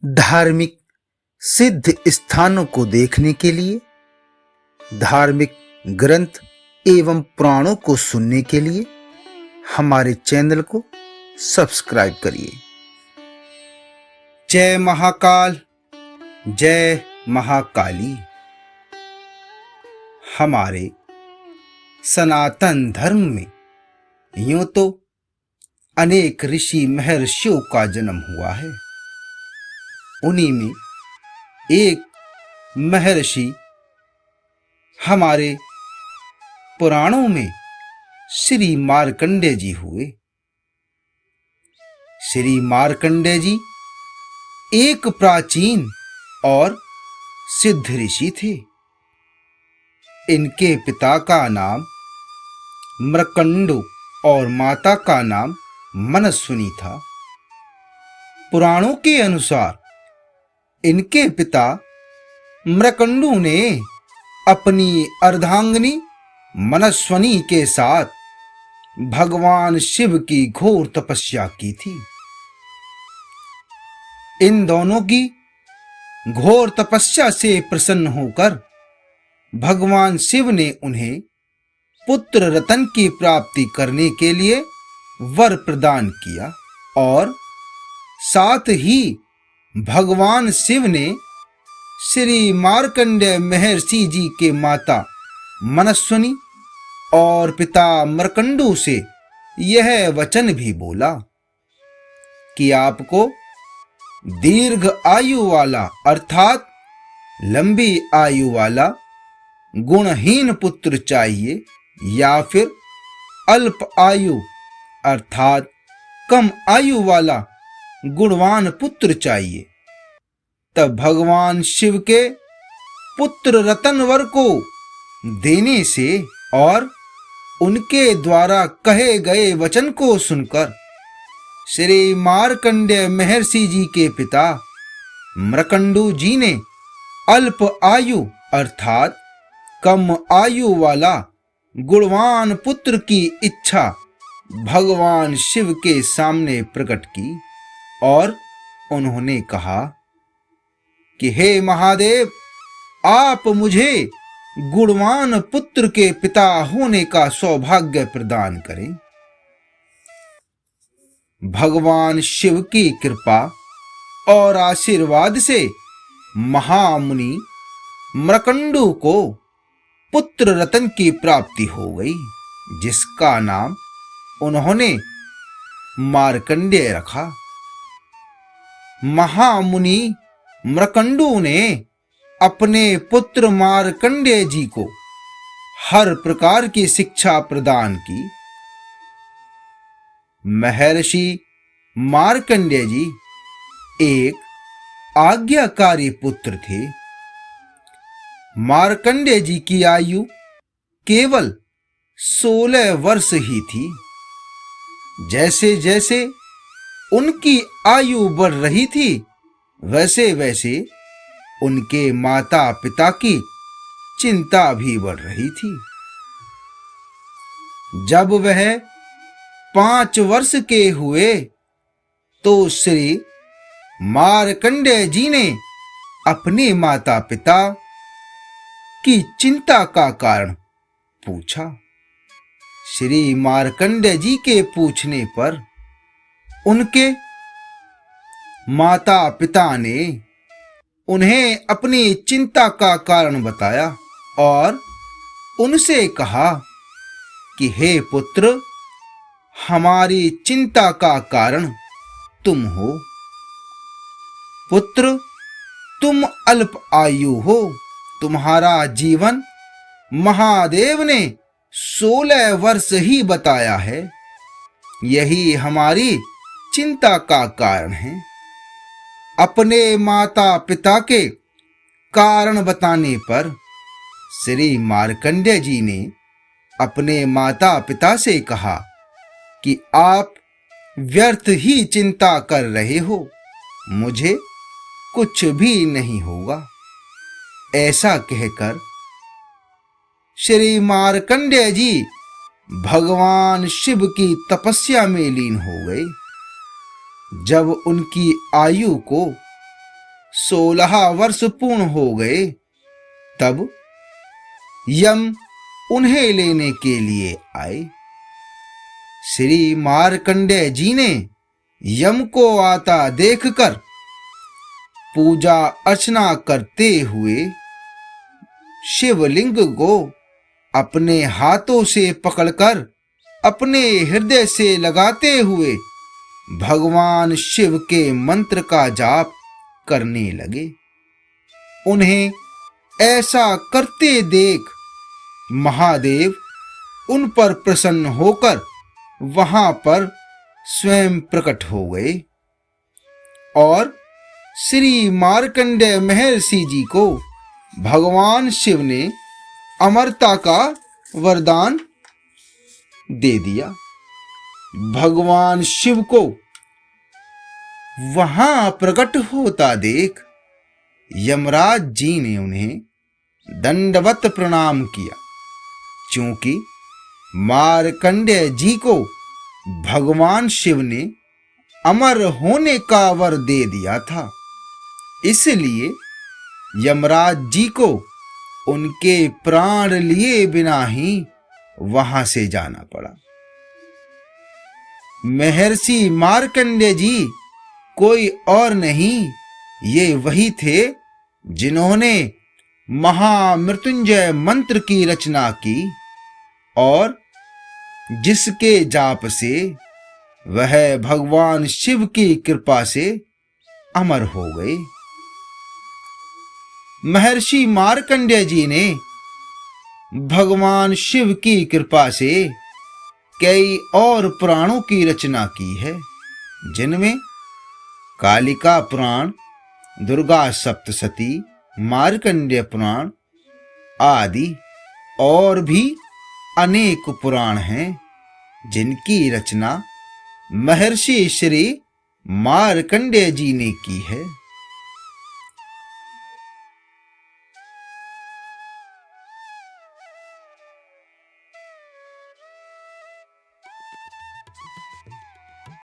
धार्मिक सिद्ध स्थानों को देखने के लिए, धार्मिक ग्रंथ एवं पुराणों को सुनने के लिए हमारे चैनल को सब्सक्राइब करिए। जय महाकाल, जय महाकाली। हमारे सनातन धर्म में यूं तो अनेक ऋषि महर्षियों का जन्म हुआ है। उन्हीं में एक महर्षि हमारे पुराणों में श्री मार्कंडेय जी हुए। श्री मार्कंडेय जी एक प्राचीन और सिद्ध ऋषि थे। इनके पिता का नाम मृकंडु और माता का नाम मनस्विनी था। पुराणों के अनुसार इनके पिता मृकंडु ने अपनी अर्धांगिनी मनस्विनी के साथ भगवान शिव की घोर तपस्या की थी। इन दोनों की घोर तपस्या से प्रसन्न होकर भगवान शिव ने उन्हें पुत्र रतन की प्राप्ति करने के लिए वर प्रदान किया और साथ ही भगवान शिव ने श्री मार्कंडेय महर्षि जी के माता मनस्विनी और पिता मृकंडु से यह वचन भी बोला कि आपको दीर्घ आयु वाला अर्थात लंबी आयु वाला गुणहीन पुत्र चाहिए या फिर अल्प आयु अर्थात कम आयु वाला गुणवान पुत्र चाहिए। तब भगवान शिव के पुत्र रतनवर को देने से और उनके द्वारा कहे गए वचन को सुनकर श्री मार्कंडेय महर्षि जी के पिता मृकंडु जी ने अल्प आयु अर्थात कम आयु वाला गुणवान पुत्र की इच्छा भगवान शिव के सामने प्रकट की और उन्होंने कहा कि हे महादेव, आप मुझे गुणवान पुत्र के पिता होने का सौभाग्य प्रदान करें। भगवान शिव की कृपा और आशीर्वाद से महामुनि मृकंडु को पुत्र रतन की प्राप्ति हो गई, जिसका नाम उन्होंने मार्कंडेय रखा। महामुनि मृकंडु ने अपने पुत्र मार्कंडेय जी को हर प्रकार की शिक्षा प्रदान की। महर्षि मार्कंडेय जी एक आज्ञाकारी पुत्र थे। मार्कंडेय जी की आयु केवल 16 वर्ष ही थी। जैसे जैसे उनकी आयु बढ़ रही थी वैसे वैसे उनके माता पिता की चिंता भी बढ़ रही थी। जब वह 5 वर्ष के हुए तो श्री मार्कंडेय जी ने अपने माता पिता की चिंता का कारण पूछा। श्री मार्कंडेय जी के पूछने पर उनके माता पिता ने उन्हें अपनी चिंता का कारण बताया और उनसे कहा कि हे पुत्र, हमारी चिंता का कारण तुम हो। पुत्र, तुम अल्प आयु हो। तुम्हारा जीवन महादेव ने 16 वर्ष ही बताया है। यही हमारी चिंता का कारण है। अपने माता पिता के कारण बताने पर श्री मार्कंडेय जी ने अपने माता पिता से कहा कि आप व्यर्थ ही चिंता कर रहे हो, मुझे कुछ भी नहीं होगा। ऐसा कहकर श्री मार्कंडेय जी भगवान शिव की तपस्या में लीन हो गए। जब उनकी आयु को 16 वर्ष पूर्ण हो गए, तब यम उन्हें लेने के लिए आए। श्री मार्कंडेय जी ने यम को आता देखकर पूजा अर्चना करते हुए शिवलिंग को अपने हाथों से पकड़कर अपने हृदय से लगाते हुए भगवान शिव के मंत्र का जाप करने लगे। उन्हें ऐसा करते देख महादेव उन पर प्रसन्न होकर वहां पर स्वयं प्रकट हो गए और श्री मार्कंडेय महर्षि जी को भगवान शिव ने अमरता का वरदान दे दिया। भगवान शिव को वहां प्रकट होता देख यमराज जी ने उन्हें दंडवत प्रणाम किया, क्योंकि मार्कंडेय जी को भगवान शिव ने अमर होने का वर दे दिया था। इसलिए यमराज जी को उनके प्राण लिए बिना ही वहां से जाना पड़ा। महर्षि मार्कंडेय जी कोई और नहीं, ये वही थे जिन्होंने महामृत्युंजय मंत्र की रचना की और जिसके जाप से वह भगवान शिव की कृपा से अमर हो गए। महर्षि मार्कंडेय जी ने भगवान शिव की कृपा से कई और पुराणों की रचना की है, जिनमें कालिका पुराण, दुर्गा सप्तशती, मार्कंडेय पुराण आदि और भी अनेक पुराण हैं, जिनकी रचना महर्षि श्री मार्कंडेय जी ने की है।